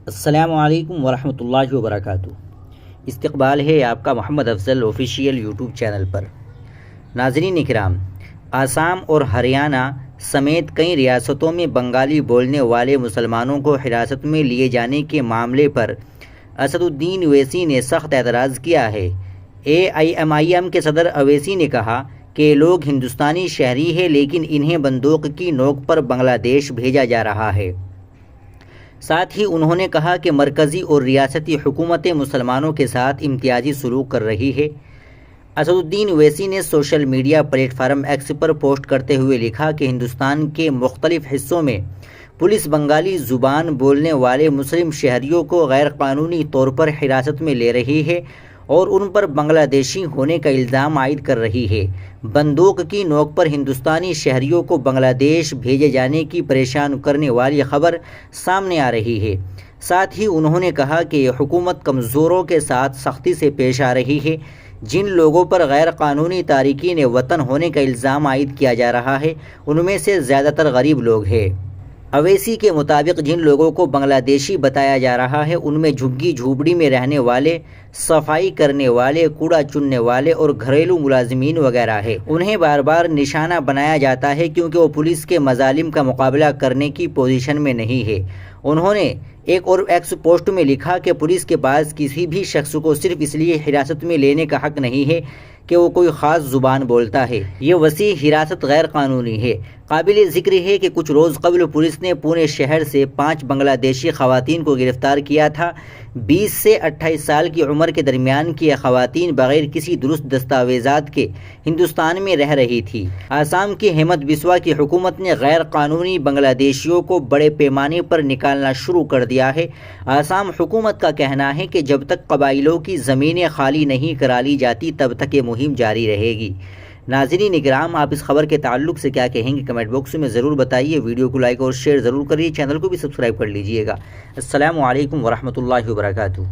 السلام علیکم ورحمۃ اللہ وبرکاتہ۔ استقبال ہے آپ کا محمد افضل آفیشیل یوٹیوب چینل پر۔ ناظرین اکرام، آسام اور ہریانہ سمیت کئی ریاستوں میں بنگالی بولنے والے مسلمانوں کو حراست میں لیے جانے کے معاملے پر اسد الدین اویسی نے سخت اعتراض کیا ہے۔ AIMIM کے صدر اویسی نے کہا کہ یہ لوگ ہندوستانی شہری ہیں لیکن انہیں بندوق کی نوک پر بنگلہ دیش بھیجا جا رہا ہے۔ ساتھ ہی انہوں نے کہا کہ مرکزی اور ریاستی حکومتیں مسلمانوں کے ساتھ امتیازی سلوک کر رہی ہے۔ اسد الدین اویسی نے social media platform X پر پوسٹ کرتے ہوئے لکھا کہ ہندوستان کے مختلف حصوں میں پولیس بنگالی زبان بولنے والے مسلم شہریوں کو غیر قانونی طور پر حراست میں لے رہی ہے اور ان پر بنگلہ دیشی ہونے کا الزام عائد کر رہی ہے۔ بندوق کی نوک پر ہندوستانی شہریوں کو بنگلہ دیش بھیجے جانے کی پریشان کرنے والی خبر سامنے آ رہی ہے۔ ساتھ ہی انہوں نے کہا کہ یہ حکومت کمزوروں کے ساتھ سختی سے پیش آ رہی ہے۔ جن لوگوں پر غیر قانونی تارکین وطن ہونے کا الزام عائد کیا جا رہا ہے ان میں سے زیادہ تر غریب لوگ ہیں۔ اویسی کے مطابق جن لوگوں کو بنگلہ دیشی بتایا جا رہا ہے ان میں جھگی جھوپڑی میں رہنے والے، صفائی کرنے والے، کوڑا چننے والے اور گھریلو ملازمین وغیرہ ہیں۔ انہیں بار بار نشانہ بنایا جاتا ہے کیونکہ وہ پولیس کے مظالم کا مقابلہ کرنے کی پوزیشن میں نہیں ہے۔ انہوں نے ایک اور ایکس پوسٹ میں لکھا کہ پولیس کے پاس کسی بھی شخص کو صرف اس لیے حراست میں لینے کا حق نہیں ہے کہ وہ کوئی خاص زبان بولتا ہے۔ یہ وسیع حراست غیر قانونی ہے۔ قابل ذکر ہے کہ کچھ روز قبل پولیس نے پونے شہر سے 5 بنگلہ دیشی خواتین کو گرفتار کیا تھا۔ 20 سے 28 سال کی عمر کے درمیان کی یہ خواتین بغیر کسی درست دستاویزات کے ہندوستان میں رہ رہی تھی۔ آسام کی ہیمنت بسوا کی حکومت نے غیر قانونی بنگلہ دیشیوں کو بڑے پیمانے پر نکالنا شروع کر دیا ہے۔ آسام حکومت کا کہنا ہے کہ جب تک قبائلیوں کی زمینیں خالی نہیں کرا لی جاتی تب تک یہ مہم جاری رہے گی۔ ناظرین اکرام، آپ اس خبر کے تعلق سے کیا کہیں گے کمنٹ باکس میں ضرور بتائیے۔ ویڈیو کو لائک اور شیئر ضرور کریے، چینل کو بھی سبسکرائب کر لیجئے گا۔ السلام علیکم ورحمۃ اللہ وبرکاتہ۔